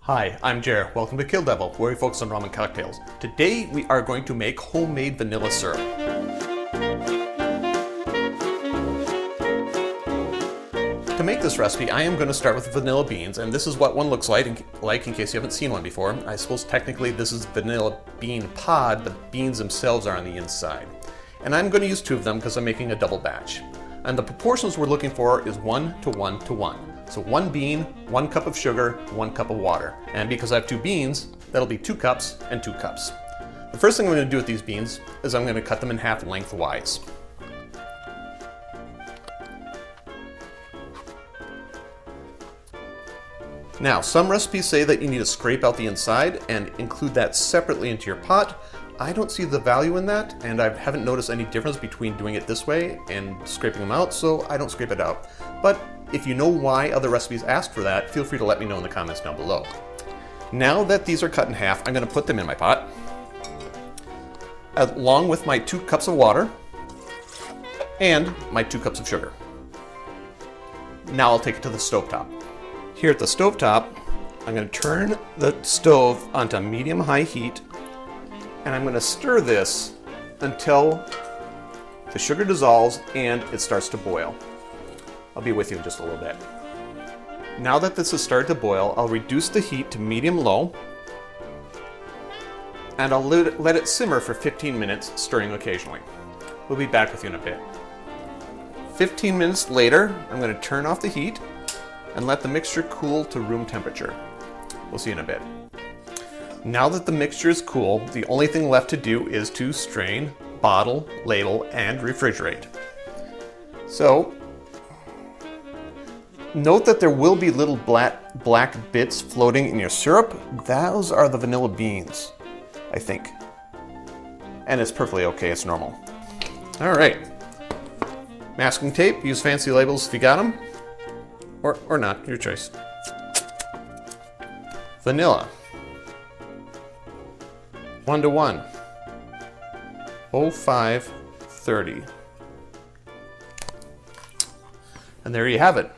Hi, I'm Jer. Welcome to Kill-Divill, where we focus on ramen cocktails. Today we are going to make homemade vanilla syrup. To make this recipe, I am going to start with vanilla beans, and this is what one looks like in case you haven't seen one before. I suppose technically this is vanilla bean pod, the beans themselves are on the inside. And I'm going to use two of them because I'm making a double batch. And the proportions we're looking for is 1 to 1 to 1. So 1 bean, 1 cup of sugar, 1 cup of water. And because I have 2 beans, that'll be 2 cups and 2 cups. The first thing I'm going to do with these beans is I'm going to cut them in half lengthwise. Now, some recipes say that you need to scrape out the inside and include that separately into your pot. I don't see the value in that, and I haven't noticed any difference between doing it this way and scraping them out, so I don't scrape it out. But if you know why other recipes ask for that, feel free to let me know in the comments down below. Now that these are cut in half, I'm going to put them in my pot, along with my 2 cups of water and my 2 cups of sugar. Now I'll take it to the stovetop. Here at the stovetop, I'm going to turn the stove onto medium-high heat, and I'm going to stir this until the sugar dissolves and it starts to boil. I'll be with you in just a little bit. Now that this has started to boil, I'll reduce the heat to medium-low, and I'll let it simmer for 15 minutes, stirring occasionally. We'll be back with you in a bit. 15 minutes later, I'm going to turn off the heat and let the mixture cool to room temperature. We'll see you in a bit. Now that the mixture is cool, the only thing left to do is to strain, bottle, label, and refrigerate. So, note that there will be little black bits floating in your syrup. Those are the vanilla beans, I think. And it's perfectly okay, it's normal. All right. Masking tape, use fancy labels if you got them. Or not, your choice. Vanilla. 1 to 1. 0530. And there you have it.